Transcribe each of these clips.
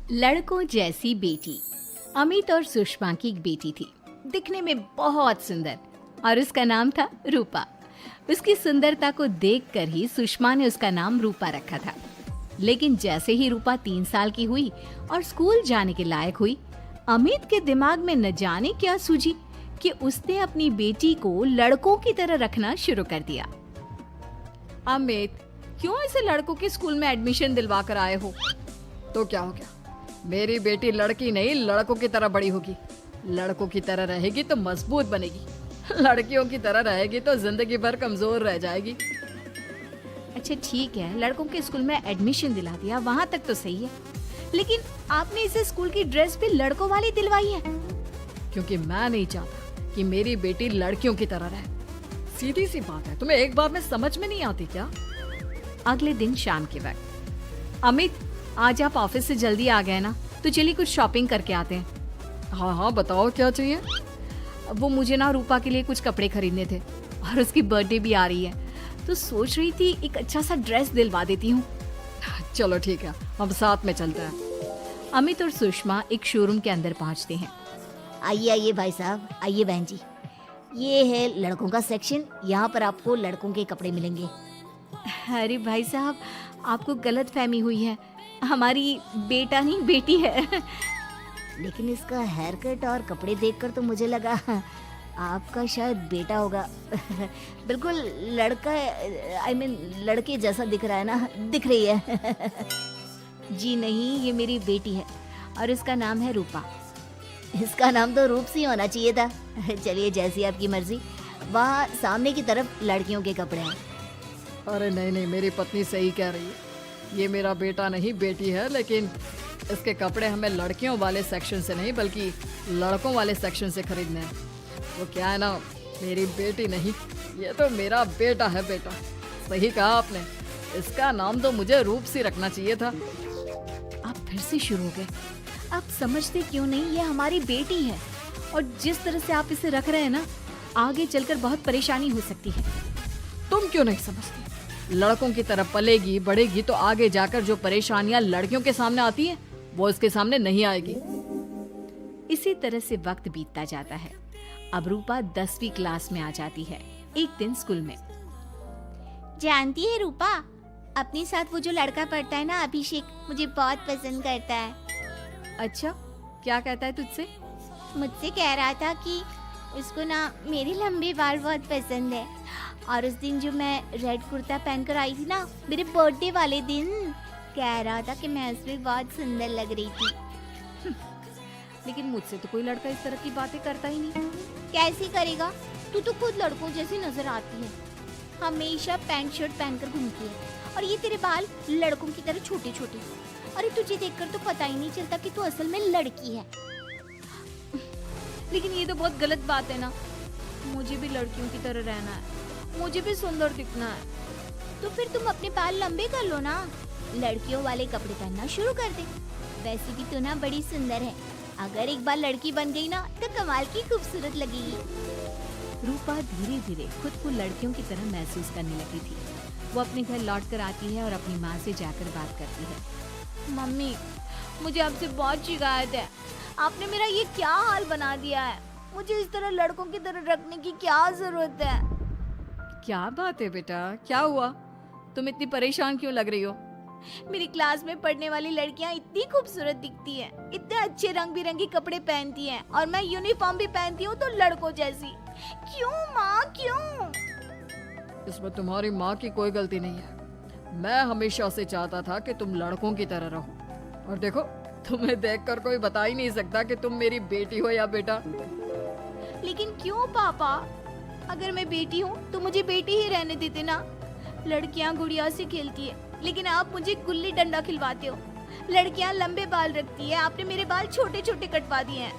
लड़कों जैसी बेटी। अमित और सुषमा की एक बेटी थी, दिखने में बहुत सुंदर, और उसका नाम था रूपा। उसकी सुंदरता को देखकर ही सुषमा ने उसका नाम रूपा रखा था। लेकिन जैसे ही रूपा 3 साल की हुई और स्कूल जाने के लायक हुई, अमित के दिमाग में न जाने क्या सूझी कि उसने अपनी बेटी को लड़कों की तरह रखना शुरू कर दिया। अमित, क्यों इसे लड़कों के स्कूल में एडमिशन दिलवा कर आए हो? तो क्या हो गया, मेरी बेटी लड़की नहीं लड़कों की तरह बड़ी होगी। लड़कों की तरह रहेगी तो मजबूत बनेगी, लड़कियों की तरह रहेगी तो जिंदगी भर कमजोर रह जाएगी। अच्छा ठीक है, लड़कों के स्कूल में एडमिशन दिला दिया, वहाँ तक तो सही है। लेकिन आपने इसे स्कूल की ड्रेस भी लड़कों वाली दिलवाई है। क्योंकि मैं नहीं चाहता कि मेरी बेटी लड़कियों की तरह रहे। सीधी सी बात है, तुम्हें एक बार में समझ में नहीं आती क्या? अगले दिन शाम के वक्त, अमित आज आप ऑफिस से जल्दी आ गए ना, तो चलिए कुछ शॉपिंग करके आते हैं। हाँ, बताओ क्या चाहिए? वो मुझे ना रूपा के लिए कुछ कपड़े खरीदने थे, और उसकी बर्थडे भी आ रही है, तो सोच रही थी एक अच्छा सा ड्रेस दिलवा देती हूँ। चलो ठीक है, हम साथ में चलते हैं। अमित और सुषमा एक शोरूम के अंदर पहुँचते हैं। आइए आइए भाई साहब, आइए बहन जी। ये है लड़कों का सेक्शन, यहाँ पर आपको लड़कों के कपड़े मिलेंगे। अरे भाई साहब, आपको गलत फहमी हुई है, हमारी बेटा नहीं बेटी है। लेकिन इसका हेयर कट और कपड़े देखकर तो मुझे लगा आपका शायद बेटा होगा। बिल्कुल लड़का, लड़के जैसा दिख रहा है ना, दिख रही है। जी नहीं, ये मेरी बेटी है और इसका नाम है रूपा। इसका नाम तो रूप सी होना चाहिए था। चलिए जैसी आपकी मर्जी। वहाँ सामने की तरफ लड़कियों के कपड़े हैं। अरे नहीं, मेरी पत्नी सही कह रही है, ये मेरा बेटा नहीं बेटी है, लेकिन इसके कपड़े हमें लड़कियों वाले सेक्शन से नहीं बल्कि लड़कों वाले सेक्शन से खरीदने हैं। वो क्या है ना, मेरी बेटी नहीं, ये तो मेरा बेटा है। बेटा, सही कहा आपने, इसका नाम तो मुझे रूप सी रखना चाहिए था। आप फिर से शुरू हो गए। आप समझते क्यों नहीं, ये हमारी बेटी है, और जिस तरह से आप इसे रख रहे हैं ना, आगे चलकर बहुत परेशानी हो सकती है। तुम क्यों नहीं समझती? लड़कों की तरफ पलेगी बढ़ेगी तो आगे जाकर जो परेशानियां लड़कियों के सामने आती हैं, वो इसके सामने नहीं आएगी। इसी तरह से वक्त बीतता जाता है। अब रूपा 10वीं क्लास में आ जाती है। एक दिन स्कूल में, जानती है रूपा, अपने साथ वो जो लड़का पढ़ता है ना, अभिषेक, मुझे बहुत पसंद करता है। अच्छा, क्या कहता है तुझसे? मुझसे कह रहा था कि उसको ना मेरे लंबे बाल बहुत पसंद है, और उस दिन जो मैं रेड कुर्ता पहनकर आई थी ना, मेरे बर्थडे वाले दिन, कह रहा था कि मैं उसमें बहुत सुंदर लग रही थी। लेकिन मुझसे तो कोई लड़का इस तरह की बातें करता ही नहीं। कैसे करेगा? तू तो खुद लड़कों जैसी नजर आती है, हमेशा पैंट शर्ट पहनकर घूमती है, और ये तेरे बाल लड़कों की तरह छोटे छोटे। अरे तुझे देखकर तो पता ही नहीं चलता कि तू असल में लड़की है। लेकिन ये तो बहुत गलत बात है ना, मुझे भी लड़कियों की तरह रहना है, मुझे भी सुंदर दिखना है। तो फिर तुम अपने बाल लंबे कर लो ना, लड़कियों वाले कपड़े पहनना शुरू कर दे। वैसे भी तू ना बड़ी सुंदर है, अगर एक बार लड़की बन गई ना तो कमाल की खूबसूरत लगेगी। रूपा धीरे धीरे खुद को लड़कियों की तरह महसूस करने लगी थी। वो अपने घर लौट कर आती है और अपनी माँ से जाकर बात करती है। मम्मी, मुझे आपसे बहुत शिकायत है, आपने मेरा ये क्या हाल बना दिया है। मुझे इस तरह लड़कों की तरह रखने की क्या जरूरत है? क्या बात है बेटा, क्या हुआ? तुम इतनी परेशान क्यों लग रही हो? मेरी क्लास में पढ़ने वाली लड़कियां इतनी खूबसूरत दिखती हैं, इतने अच्छे रंग बिरंगे कपड़े पहनती हैं, और मैं यूनिफॉर्म भी पहनती हूँ तो लड़कों जैसी। क्यों माँ, क्यों? इसमें तुम्हारी माँ की कोई गलती नहीं है। मैं हमेशा से चाहता था कि तुम लड़कों की तरह रहो, और देखो, तुम्हें देखकर कोई बता ही नहीं सकता कि तुम मेरी बेटी हो या बेटा। लेकिन क्यों पापा? अगर मैं बेटी हूँ तो मुझे बेटी ही रहने देते ना। लड़कियाँ गुड़िया से खेलती है, लेकिन आप मुझे गुल्ली डंडा खिलवाते हो। लड़कियाँ लंबे बाल रखती है, आपने मेरे बाल छोटे छोटे कटवा दिए हैं।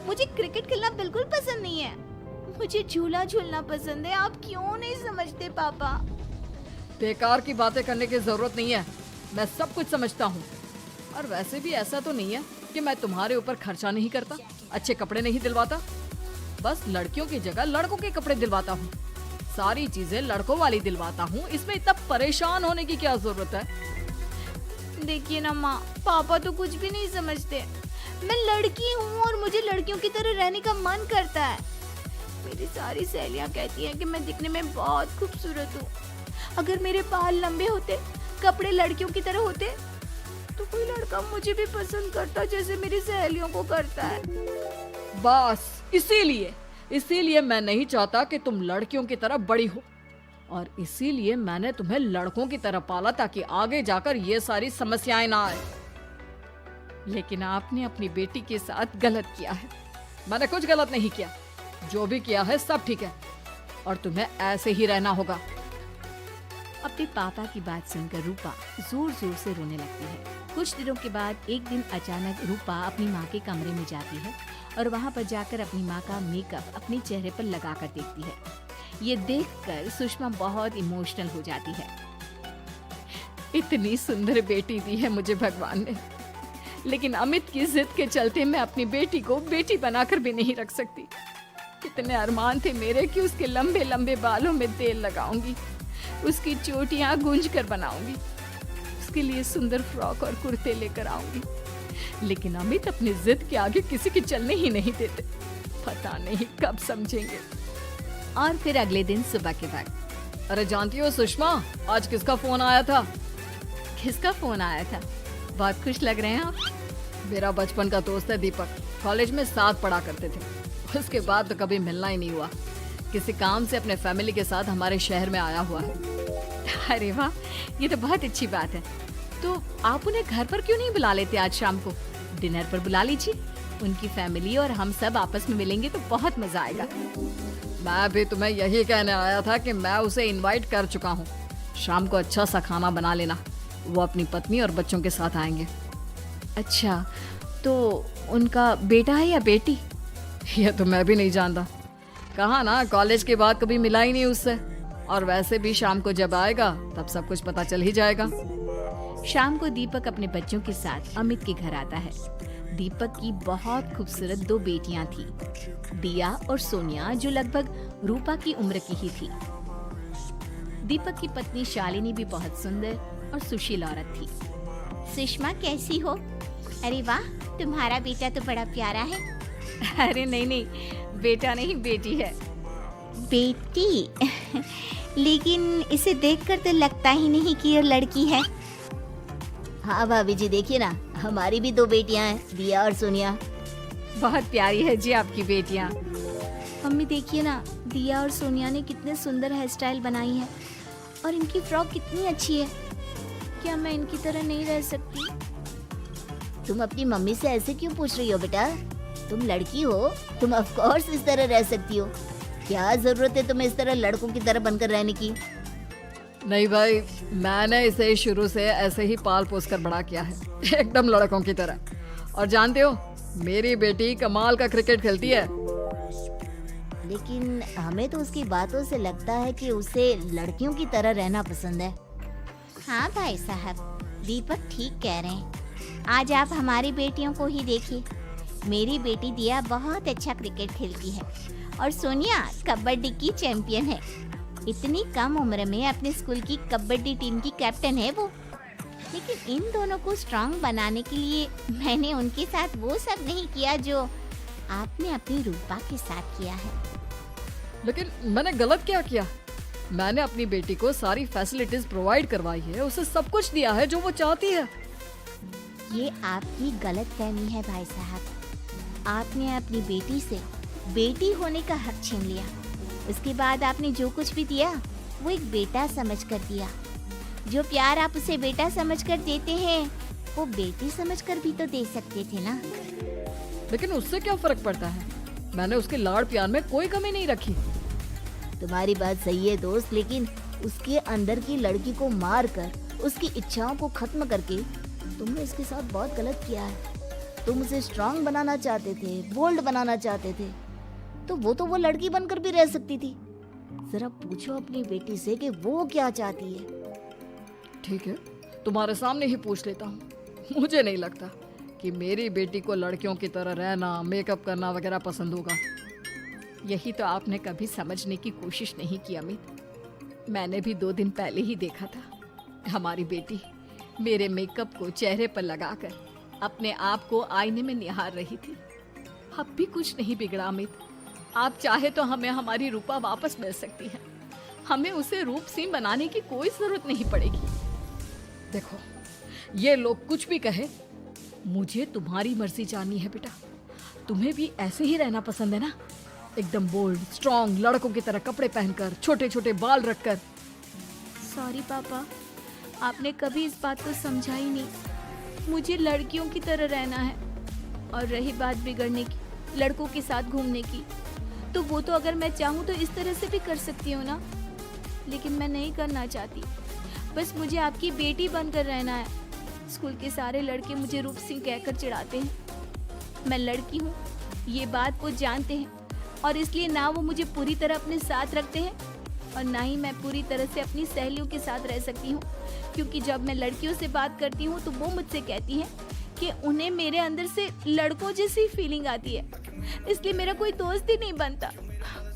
मुझे क्रिकेट खेलना बिल्कुल पसंद नहीं है, मुझे झूला झूलना पसंद है। आप क्यों नहीं समझते पापा? बेकार की बातें करने की जरूरत नहीं है, मैं सब कुछ समझता हूँ। और वैसे भी ऐसा तो नहीं है कि मैं तुम्हारे ऊपर खर्चा नहीं करता, अच्छे कपड़े नहीं दिलवाता। बस लड़कियों की जगह लड़कों के कपड़े दिलवाता हूँ, सारी चीजें लड़कों वाली दिलवाता हूँ। इसमें इतना परेशान होने की क्या जरूरत है? देखिए ना माँ, पापा तो कुछ भी नहीं समझते। मैं लड़की हूँ और मुझे लड़कियों की तरह रहने का मन करता है। मेरी सारी सहेलियाँ कहती हैं कि मैं दिखने में बहुत खूबसूरत हूँ। अगर मेरे बाल लंबे होते, कपड़े लड़कियों की तरह होते, तो कोई लड़का मुझे भी पसंद करता जैसे मेरी सहेलियों को करता है। बस इसीलिए मैं नहीं चाहता कि तुम लड़कियों की तरह बड़ी हो, और इसीलिए मैंने तुम्हें लड़कों की तरह पाला ताकि आगे जाकर ये सारी समस्याएं ना आए। लेकिन आपने अपनी बेटी के साथ गलत किया है। मैंने कुछ गलत नहीं किया, जो भी किया है सब ठीक है, और तुम्हें ऐसे ही रहना होगा। अपने पापा की बात सुनकर रूपा जोर जोर से रोने लगती है। कुछ दिनों के बाद एक दिन अचानक रूपा अपनी माँ के कमरे में जाती है और वहाँ पर जाकर अपनी माँ का मेकअप अपने चेहरे पर लगाकर देखती है। ये देखकर सुषमा बहुत इमोशनल हो जाती है। इतनी सुंदर बेटी दी है मुझे भगवान ने, लेकिन अमित की जिद के चलते मैं अपनी बेटी को बेटी बनाकर भी नहीं रख सकती। कितने अरमान थे मेरे कि उसके लंबे लंबे बालों में तेल लगाऊंगी, उसकी चोटियां गूंज कर बनाऊंगी, उसके लिए सुंदर फ्रॉक और कुर्ते लेकर आऊंगी। लेकिन अमित अपनी जिद के आगे किसी के चलने ही नहीं देते। पता नहीं कब समझेंगे। और फिर अगले दिन सुबह के वक्त। अरे जानती हो सुषमा, आज किसका फोन आया था? किसका फोन आया था? बहुत खुश लग रहे हैं आप। मेरा बचपन का दोस्त है दीपक, कॉलेज में साथ पढ़ा करते थे। उसके बाद तो कभी मिलना ही नहीं हुआ। किसी काम से अपने फैमिली के साथ हमारे शहर में आया हुआ है। अरे वाह, ये तो बहुत अच्छी बात है। तो आप उन्हें घर पर क्यों नहीं बुला लेते? आज शाम को डिनर पर बुला लीजिए। उनकी फैमिली और हम सब आपस में मिलेंगे तो बहुत मजा आएगा। मैं भी तुम्हें यही कहने आया था कि मैं उसे इनवाइट कर चुका हूँ। शाम को अच्छा सा खाना बना लेना, वो अपनी पत्नी और बच्चों के साथ आएंगे। अच्छा, तो उनका बेटा है या बेटी? ये तो मैं भी नहीं जानता। कहा ना, कॉलेज के बाद कभी मिला ही नहीं उससे। और वैसे भी शाम को जब आएगा तब सब कुछ पता चल ही जाएगा। शाम को दीपक अपने बच्चों के साथ अमित के घर आता है। दीपक की बहुत खूबसूरत 2 बेटियां थी, दिया और सोनिया, जो लगभग रूपा की उम्र की ही थी। दीपक की पत्नी शालिनी भी बहुत सुंदर और सुशील औरत थी। सुषमा कैसी हो? अरे वाह, तुम्हारा बेटा तो बड़ा प्यारा है। अरे नहीं, बेटा नहीं, बेटी है। बेटी? लेकिन इसे देखकर तो लगता ही नहीं कि ये लड़की है। हाँ भाभी जी, देखिए ना, हमारी भी 2 बेटियां हैं, दिया और सोनिया। बहुत प्यारी है जी आपकी बेटियां। मम्मी देखिए ना, दिया और सोनिया ने कितने सुंदर हेयर स्टाइल बनाई है, और इनकी फ्रॉक कितनी अच्छी है। क्या मैं इनकी तरह नहीं रह सकती? तुम अपनी मम्मी से ऐसे क्यों पूछ रही हो बेटा? तुम लड़की हो, तुम ऑफ कोर्स इस तरह रह सकती हो। क्या जरूरत है तुम्हें इस तरह लड़कों की तरह बनकर रहने की? नहीं भाई, मैंने इसे शुरू से ऐसे ही पाल पोस कर बड़ा किया है, एकदम लड़कों की तरह। और जानते हो, मेरी बेटी कमाल का क्रिकेट खेलती है। लेकिन हमें तो उसकी बातों से लगता है कि उसे लड़कियों की तरह रहना पसंद है। हाँ भाई साहब, दीपक ठीक कह रहे हैं। आज आप हमारी बेटियों को ही देखिए। मेरी बेटी दिया बहुत अच्छा क्रिकेट खेलती है, और सोनिया कबड्डी की चैंपियन है। इतनी कम उम्र में अपने स्कूल की कबड्डी टीम की कैप्टन है वो। लेकिन इन दोनों को स्ट्रांग बनाने के लिए मैंने उनके साथ वो सब नहीं किया जो आपने अपनी रूपा के साथ किया है। लेकिन मैंने गलत क्या किया? मैंने अपनी बेटी को सारी फैसिलिटीज प्रोवाइड करवाई है, उसे सब कुछ दिया है जो वो चाहती है। ये आपकी गलतफहमी है भाई साहब। आपने अपनी बेटी से बेटी होने का हक छीन लिया। उसके बाद आपने जो कुछ भी दिया वो एक बेटा समझकर दिया। जो प्यार आप उसे बेटा समझकर देते हैं वो बेटी समझकर भी तो दे सकते थे ना। लेकिन उससे क्या फर्क पड़ता है? मैंने उसके लाड़ प्यार में कोई कमी नहीं रखी। तुम्हारी बात सही है दोस्त, लेकिन उसके अंदर की लड़की को मार कर, उसकी इच्छाओं को खत्म करके तुमने इसके साथ बहुत गलत किया है। तुम उसे स्ट्रांग बनाना चाहते थे, बोल्ड बनाना चाहते थे, तो वो लड़की बनकर भी रह सकती थी। जरा पूछो अपनी बेटी से कि वो क्या चाहती है। ठीक है, तुम्हारे सामने ही पूछ लेता हूँ। मुझे नहीं लगता कि मेरी बेटी को लड़कियों की तरह रहना, मेकअप करना वगैरह पसंद होगा। यही तो आपने कभी समझने की कोशिश नहीं की अमित। मैंने भी 2 दिन पहले ही देखा था। हमारी बेटी मेरे मेकअप को चेहरे पर लगाकर अपने आप को आईने में निहार रही थी। अब भी कुछ नहीं बिगड़ा अमित। आप चाहे तो हमें हमारी रूपा वापस मिल सकती है। हमें उसे रूप सिंह बनाने की कोई जरूरत नहीं पड़ेगी। देखो, ये लोग कुछ भी कहे, मुझे तुम्हारी मर्जी जाननी है बेटा। तुम्हें भी ऐसे ही रहना पसंद है ना? एकदम बोल्ड, स्ट्रॉन्ग, लड़कों की तरह कपड़े पहनकर, छोटे छोटे बाल रखकर। सॉरी पापा, आपने कभी इस बात को समझा ही नहीं। मुझे लड़कियों की तरह रहना है। और रही बात बिगड़ने की, लड़कों के साथ घूमने की, तो वो तो अगर मैं चाहूँ तो इस तरह से भी कर सकती हूँ ना। लेकिन मैं नहीं करना चाहती। बस मुझे आपकी बेटी बनकर रहना है। स्कूल के सारे लड़के मुझे रूप सिंह कहकर चिढ़ाते हैं। मैं लड़की हूँ, ये बात वो जानते हैं, और इसलिए ना वो मुझे पूरी तरह अपने साथ रखते हैं और ना ही मैं पूरी तरह से अपनी सहेलियों के साथ रह सकती हूँ। क्योंकि जब मैं लड़कियों से बात करती हूँ तो वो मुझसे कहती हैं कि उन्हें मेरे अंदर से लड़कों जैसी फीलिंग आती है, इसलिए मेरा कोई दोस्त ही नहीं बनता।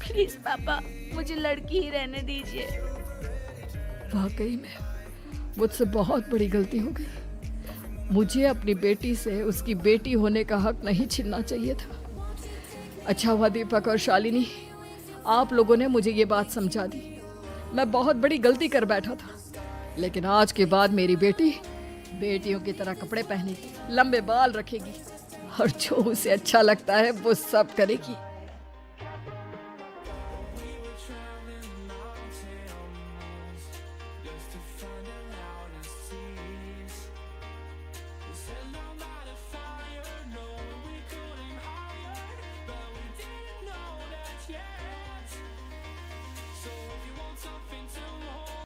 प्लीज पापा, मुझे लड़की ही रहने दीजिए। वाकई में मुझसे बहुत बड़ी गलती हो गई। मुझे अपनी बेटी से उसकी बेटी होने का हक नहीं छीनना चाहिए था। अच्छा हुआ दीपक और शालिनी, आप लोगों ने मुझे ये बात समझा दी। मैं बहुत बड़ी गलती कर बैठा था, लेकिन आज के बाद मेरी बेटी बेटियों की तरह कपड़े पहनेगी, लंबे बाल रखेगी और जो उसे अच्छा लगता है वो सब करेगी।